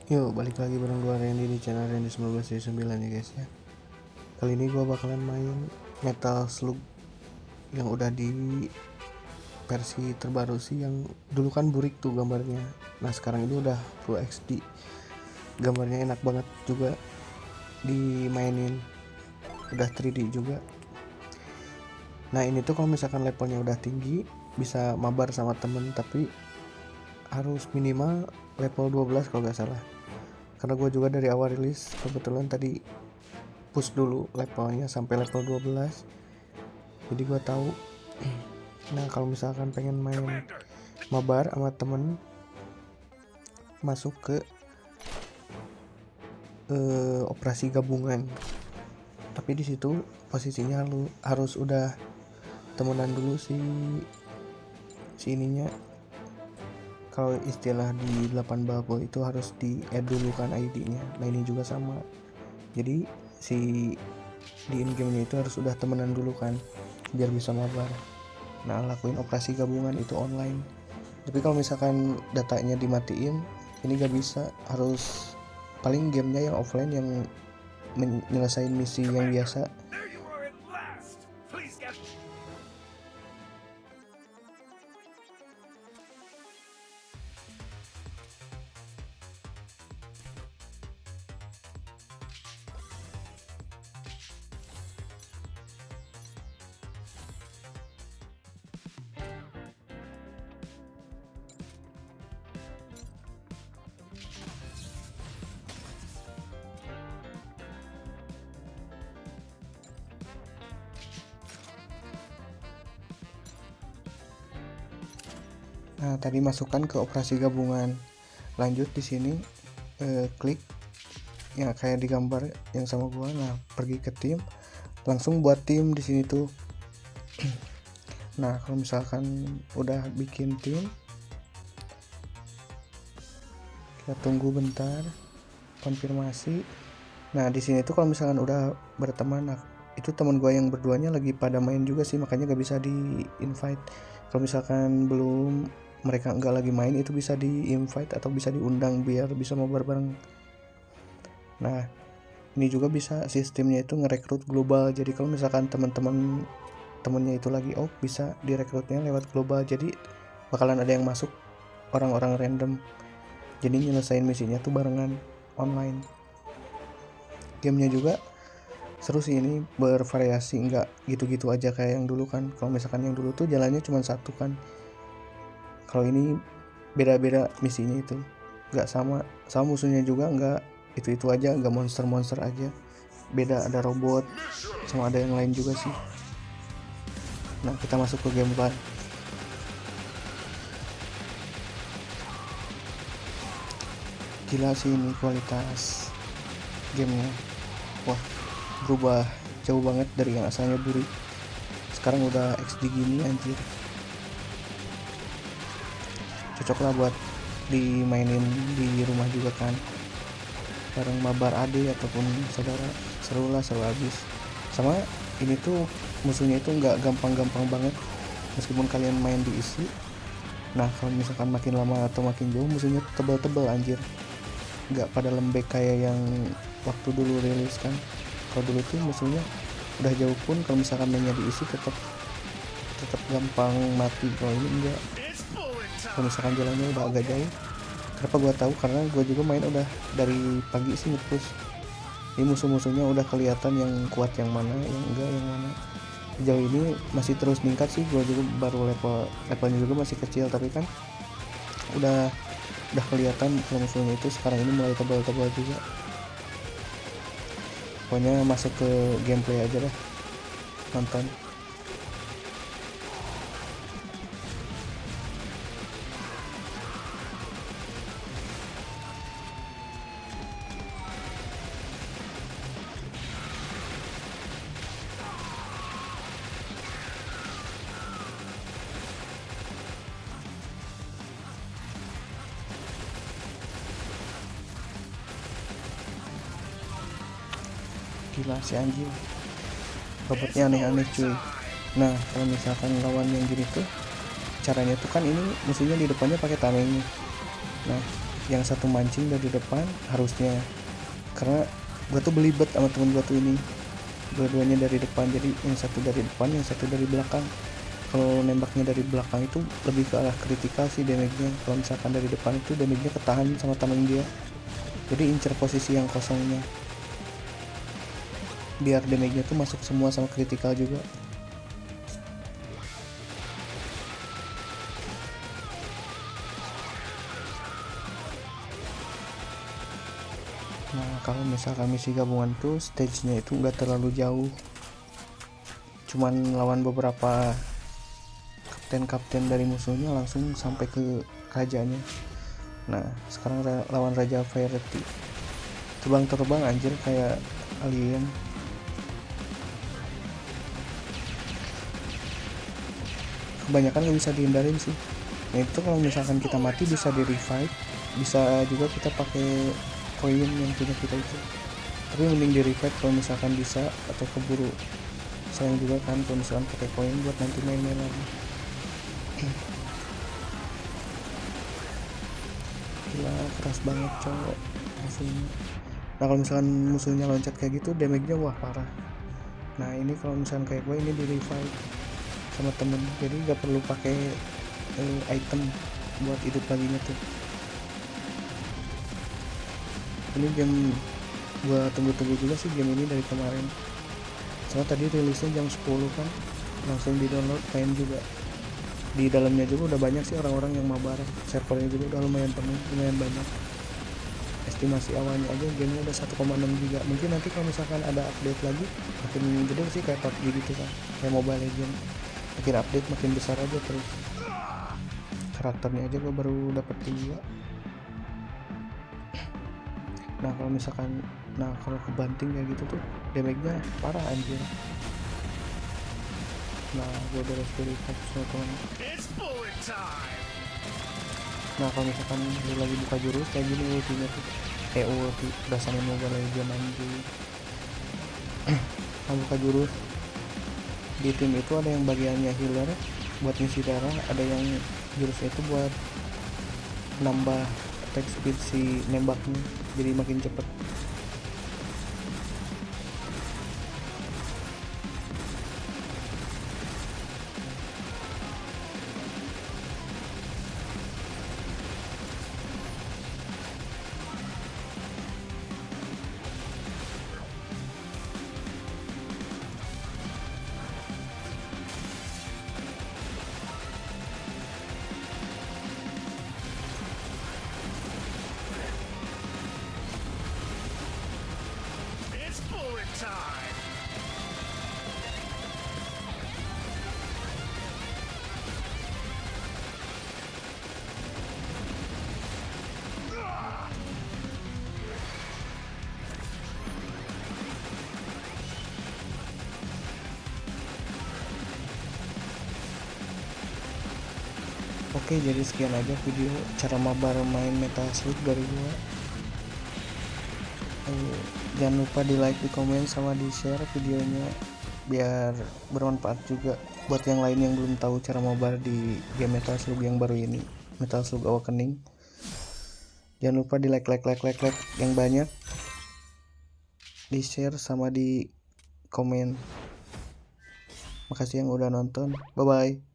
Yuk, balik lagi bareng gue Randy di channel Randy 1979 ya guys ya. Kali ini gue bakalan main Metal Slug yang udah di versi terbaru sih, yang dulu kan burik tuh gambarnya. Nah sekarang ini udah Full HD, gambarnya enak banget juga dimainin, udah 3D juga. Nah ini tuh kalau misalkan levelnya udah tinggi bisa mabar sama temen, tapi harus minimal level 12 kalau gak salah. Karena gue juga dari awal rilis kebetulan tadi push dulu levelnya sampai level 12, jadi gue tahu. Nah kalau misalkan pengen main mabar sama temen, masuk ke operasi gabungan, tapi di situ posisinya lu harus udah temenan dulu si ininya. Kalau istilah di 8 bubble itu harus di add dulu kan ID-nya. Nah ini juga sama, jadi di in game nya itu harus udah temenan dulu kan biar bisa mabar. Nah lakuin operasi gabungan itu online, tapi kalau misalkan datanya dimatiin ini gak bisa, harus paling gamenya yang offline yang menyelesaikan misi yang biasa. Nah tadi masukkan ke operasi gabungan, lanjut di sini klik yang kayak di gambar yang sama gua. Nah pergi ke tim, langsung buat tim di sini tuh. Nah kalau misalkan udah bikin tim, kita tunggu bentar konfirmasi. Nah di sini tuh kalau misalkan udah berteman, nah itu teman gue yang berduanya lagi pada main juga sih, makanya gak bisa di invite. Kalau misalkan belum, mereka nggak lagi main, itu bisa di invite atau bisa diundang biar bisa mabar bareng. Nah ini juga bisa sistemnya itu ngerekrut global, jadi kalau misalkan temennya itu lagi off, bisa direkrutnya lewat global, jadi bakalan ada yang masuk orang-orang random, jadi nyelesain misinya tuh barengan online. Gamenya juga seru sih, ini bervariasi, nggak gitu-gitu aja kayak yang dulu kan. Kalau misalkan yang dulu tuh jalannya cuma satu kan, kalau ini beda-beda misinya, itu nggak sama musuhnya juga nggak itu aja, nggak monster aja, beda, ada robot sama ada yang lain juga sih. Nah kita masuk ke gameplay. Gila sih ini kualitas gamenya, wah berubah jauh banget dari yang asalnya buri, sekarang udah XD gini anjir. Cocok lah buat dimainin di rumah juga kan, bareng mabar adik ataupun saudara, seru lah, seru habis. Sama ini tuh musuhnya itu nggak gampang-gampang banget meskipun kalian main diisi. Nah kalau misalkan makin lama atau makin jauh, musuhnya tebal-tebal anjir, nggak pada lembek kayak yang waktu dulu rilis kan. Kalau dulu tuh musuhnya udah jauh pun kalau misalkan mainnya diisi tetap gampang mati. Kalau ini enggak, kalau misalkan jalannya udah agak jauh. Kenapa gue tahu? Karena gue juga main udah dari pagi sih ngepush. Ini musuh-musuhnya udah kelihatan yang kuat yang mana, yang enggak yang mana. Sejauh ini masih terus meningkat sih, gue juga baru levelnya juga masih kecil, tapi kan udah kelihatan kalau musuhnya itu sekarang ini mulai tebal-tebal juga. Pokoknya masuk ke gameplay aja dah, nonton. Gila si anjing, robotnya aneh-aneh cuy. Nah kalau misalkan lawan yang gini tuh, caranya tuh kan ini musuhnya di depannya pakai tameng. Nah yang satu mancing dari depan harusnya, karena gua tuh belibet sama temen gua tuh ini, dua-duanya dari depan, jadi yang satu dari depan yang satu dari belakang. Kalau nembaknya dari belakang itu lebih ke arah kritikal sih damage-nya, kalau misalkan dari depan itu damage-nya ketahan sama tameng dia, jadi incer posisi yang kosongnya biar damage-nya tuh masuk semua sama kritikal juga. Nah kalau misalkan misi gabungan tuh stage-nya itu nggak terlalu jauh, cuman lawan beberapa kapten dari musuhnya langsung sampai ke rajanya. Nah sekarang lawan Raja Verity, terbang anjir kayak alien. Kebanyakan nggak bisa dihindarin sih. Nah itu kalau misalkan kita mati bisa di revive, bisa juga kita pakai koin yang punya kita itu, tapi mending di revive kalau misalkan bisa, atau keburu sayang juga kan kalau misalkan pakai koin buat nanti main-main lagi. Gila keras banget cowok musuhnya. Nah kalau misalkan musuhnya loncat kayak gitu damage-nya wah parah. Nah ini kalau misalkan kayak gue ini di revive sama temen, jadi gak perlu pakai item buat hidup laginya tuh. Ini game gua tunggu-tunggu juga sih game ini dari kemarin, soalnya tadi rilisnya jam 10 kan, langsung di download main juga. Di dalamnya juga udah banyak sih orang-orang yang mabar, servernya juga udah lumayan penuh, lumayan banyak. Estimasi awalnya aja gamenya udah 1,6 giga. Mungkin nanti kalau misalkan ada update lagi makin gede sih, kayak PUBG gitu kan, kayak Mobile Legends, makin update makin besar aja terus. Karakternya aja gua baru dapet 3. Nah kalau kebanting kayak gitu tuh damage-nya parah anjir. Nah gue beres dari semua teman. Nah kalau misalkan lu lagi buka jurus kayak gini ultinya tuh ulti berdasarkan Mobile Legends anjir. Nah buka jurus di tim itu ada yang bagiannya healer buat ngisi darah, ada yang jurusnya itu buat nambah attack speed si nembaknya jadi makin cepet. Oke, jadi sekian aja video cara mabar main Metal Slug dari gua. Jangan lupa di like, di komen, sama di share videonya biar bermanfaat juga buat yang lain yang belum tahu cara mabar di game Metal Slug yang baru ini, Metal Slug Awakening. Jangan lupa di like yang banyak, di share sama di komen. Makasih yang udah nonton, bye bye.